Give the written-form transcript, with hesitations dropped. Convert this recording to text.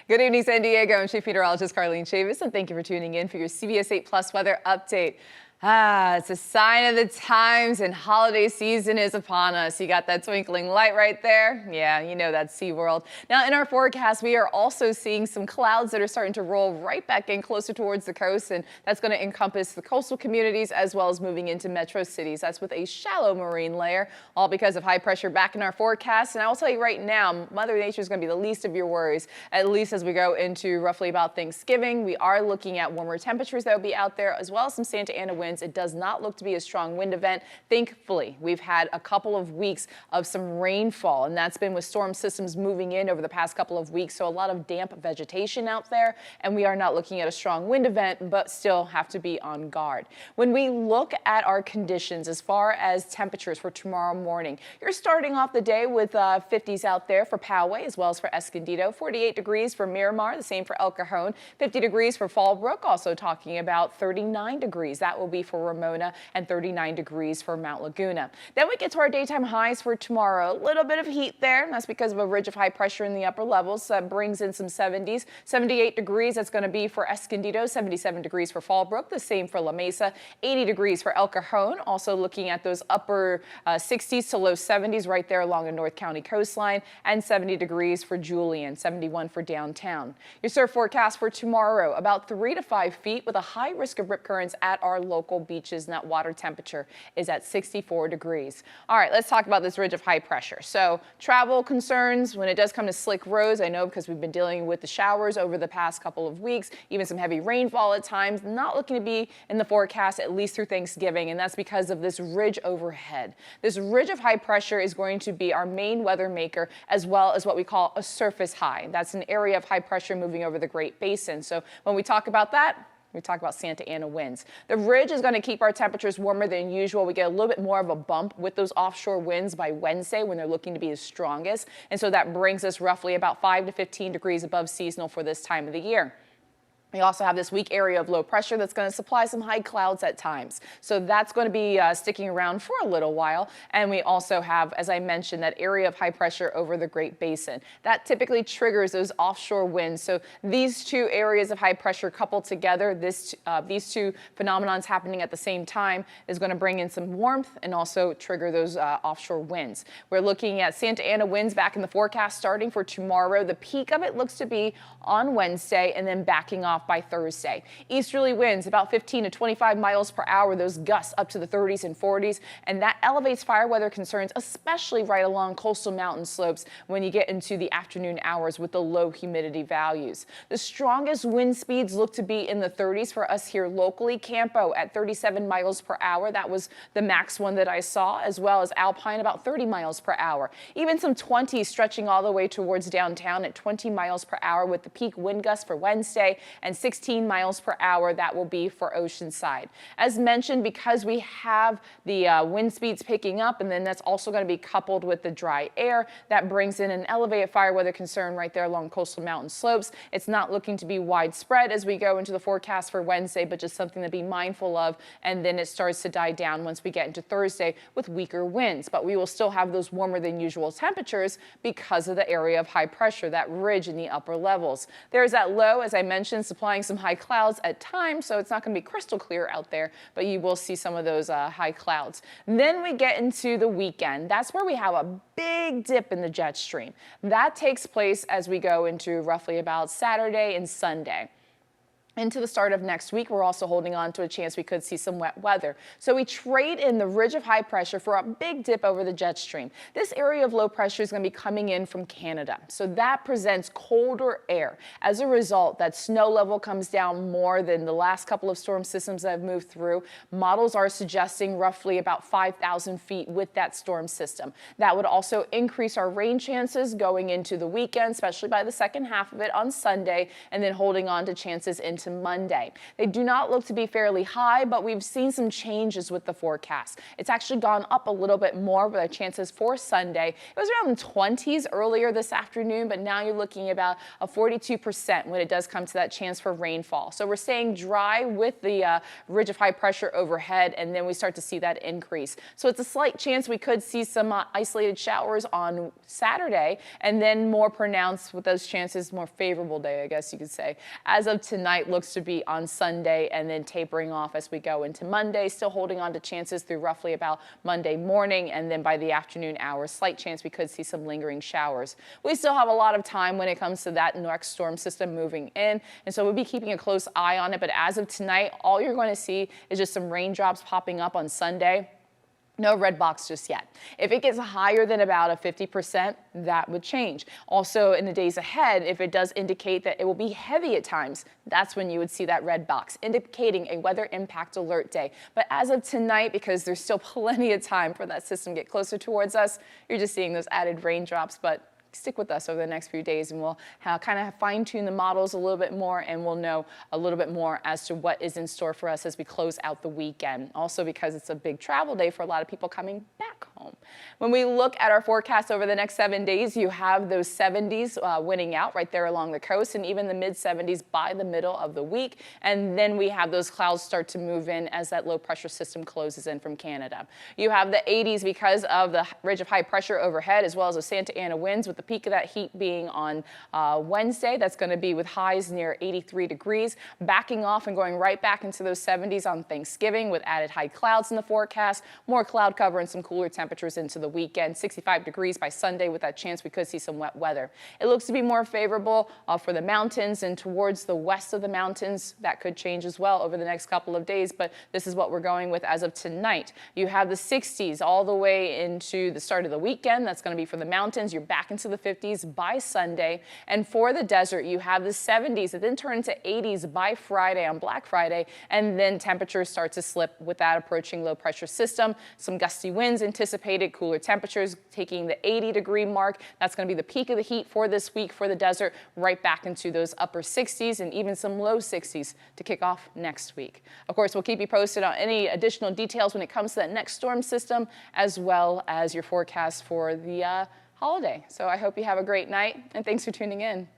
Good evening, San Diego. I'm Chief Meteorologist Carlene Chavis, and thank you for tuning in for your CBS 8 Plus weather update. It's a sign of the times, and holiday season is upon us. You got that twinkling light right there? Yeah, you know that's SeaWorld. Now, in our forecast, we are also seeing some clouds that are starting to roll right back in closer towards the coast, and that's going to encompass the coastal communities as well as moving into metro cities. That's with a shallow marine layer, all because of high pressure back in our forecast. And I will tell you right now, Mother Nature is going to be the least of your worries, at least as we go into roughly about Thanksgiving. We are looking at warmer temperatures that will be out there, as well as some Santa Ana winds. It does not look to be a strong wind event. Thankfully, we've had a couple of weeks of some rainfall, and that's been with storm systems moving in over the past couple of weeks. So a lot of damp vegetation out there, and we are not looking at a strong wind event, but still have to be on guard. When we look at our conditions as far as temperatures for tomorrow morning, you're starting off the day with 50s out there for Poway as well as for Escondido, 48 degrees for Miramar, the same for El Cajon, 50 degrees for Fallbrook, also talking about 39 degrees. That will be for Ramona, and 39 degrees for Mount Laguna. Then we get to our daytime highs for tomorrow. A little bit of heat there, and that's because of a ridge of high pressure in the upper levels. That brings in some 70s. 78 degrees, that's going to be for Escondido, 77 degrees for Fallbrook, the same for La Mesa, 80 degrees for El Cajon. Also looking at those upper 60s to low 70s right there along the North County coastline, and 70 degrees for Julian, 71 for downtown. Your surf forecast for tomorrow, about 3 to 5 feet with a high risk of rip currents at our local beaches, and that water temperature is at 64 degrees. All right, let's talk about this ridge of high pressure. So travel concerns when it does come to slick roads, I know because we've been dealing with the showers over the past couple of weeks, even some heavy rainfall at times, not looking to be in the forecast at least through Thanksgiving, and that's because of this ridge overhead. This ridge of high pressure is going to be our main weather maker, as well as what we call a surface high. That's an area of high pressure moving over the Great Basin. So when we talk about that, we talk about Santa Ana winds. The ridge is going to keep our temperatures warmer than usual. We get a little bit more of a bump with those offshore winds by Wednesday when they're looking to be the strongest. And so that brings us roughly about 5 to 15 degrees above seasonal for this time of the year. We also have this weak area of low pressure that's going to supply some high clouds at times. So that's going to be sticking around for a little while. And we also have, as I mentioned, that area of high pressure over the Great Basin. That typically triggers those offshore winds. So these two areas of high pressure coupled together, these two phenomenons happening at the same time is going to bring in some warmth and also trigger those offshore winds. We're looking at Santa Ana winds back in the forecast starting for tomorrow. The peak of it looks to be on Wednesday and then backing off by Thursday. Easterly winds about 15 to 25 miles per hour, those gusts up to the 30s and 40s, and that elevates fire weather concerns, especially right along coastal mountain slopes when you get into the afternoon hours with the low humidity values. The strongest wind speeds look to be in the 30s for us here locally. Campo at 37 miles per hour. That was the max one that I saw, as well as Alpine about 30 miles per hour. Even some 20s stretching all the way towards downtown at 20 miles per hour with the peak wind gusts for Wednesday, and 16 miles per hour that will be for Oceanside. As mentioned, because we have the wind speeds picking up, and then that's also going to be coupled with the dry air, that brings in an elevated fire weather concern right there along coastal mountain slopes. It's not looking to be widespread as we go into the forecast for Wednesday, but just something to be mindful of, and then it starts to die down once we get into Thursday with weaker winds. But we will still have those warmer than usual temperatures because of the area of high pressure, that ridge in the upper levels. There's that low, as I mentioned, supplying some high clouds at times, so it's not going to be crystal clear out there, but you will see some of those high clouds. Then we get into the weekend. That's where we have a big dip in the jet stream. That takes place as we go into roughly about Saturday and Sunday. Into the start of next week, we're also holding on to a chance we could see some wet weather. So we trade in the ridge of high pressure for a big dip over the jet stream. This area of low pressure is going to be coming in from Canada. So that presents colder air. As a result, that snow level comes down more than the last couple of storm systems that have moved through. Models are suggesting roughly about 5,000 feet with that storm system. That would also increase our rain chances going into the weekend, especially by the second half of it on Sunday, and then holding on to chances into into Monday. They do not look to be fairly high, but we've seen some changes with the forecast. It's actually gone up a little bit more with our chances for Sunday. It was around the 20s earlier this afternoon, but now you're looking about a 42% when it does come to that chance for rainfall. So we're staying dry with the ridge of high pressure overhead, and then we start to see that increase. So it's a slight chance we could see some isolated showers on Saturday, and then more pronounced with those chances, more favorable day, I guess you could say. As of tonight, looks to be on Sunday and then tapering off as we go into Monday, still holding on to chances through roughly about Monday morning, and then by the afternoon hours, slight chance we could see some lingering showers. We still have a lot of time when it comes to that next storm system moving in, and so we'll be keeping a close eye on it. But as of tonight, all you're going to see is just some raindrops popping up on Sunday. No red box just yet. If it gets higher than about a 50%, that would change. Also, in the days ahead, if it does indicate that it will be heavy at times, that's when you would see that red box, indicating a weather impact alert day. But as of tonight, because there's still plenty of time for that system to get closer towards us, you're just seeing those added raindrops. But stick with us over the next few days, and we'll kind of fine-tune the models a little bit more, and we'll know a little bit more as to what is in store for us as we close out the weekend. Also, because it's a big travel day for a lot of people coming back home. When we look at our forecast over the next 7 days, you have those 70s winning out right there along the coast, and even the mid-70s by the middle of the week. And then we have those clouds start to move in as that low pressure system closes in from Canada. You have the 80s because of the ridge of high pressure overhead, as well as the Santa Ana winds, with the peak of that heat being on Wednesday. That's going to be with highs near 83 degrees, backing off and going right back into those 70s on Thanksgiving with added high clouds in the forecast, more cloud cover and some cooler temperatures into the weekend. 65 degrees by Sunday with that chance we could see some wet weather. It looks to be more favorable for the mountains and towards the west of the mountains. That could change as well over the next couple of days, but this is what we're going with as of tonight. You have the 60s all the way into the start of the weekend. That's going to be for the mountains. You're back into the 50s by Sunday. And for the desert, you have the 70s that then turn into 80s by Friday on Black Friday, and then temperatures start to slip with that approaching low pressure system. Some gusty winds anticipated, cooler temperatures taking the 80-degree mark. That's going to be the peak of the heat for this week for the desert, right back into those upper 60s and even some low 60s to kick off next week. Of course, we'll keep you posted on any additional details when it comes to that next storm system, as well as your forecast for the holiday. So I hope you have a great night, and thanks for tuning in.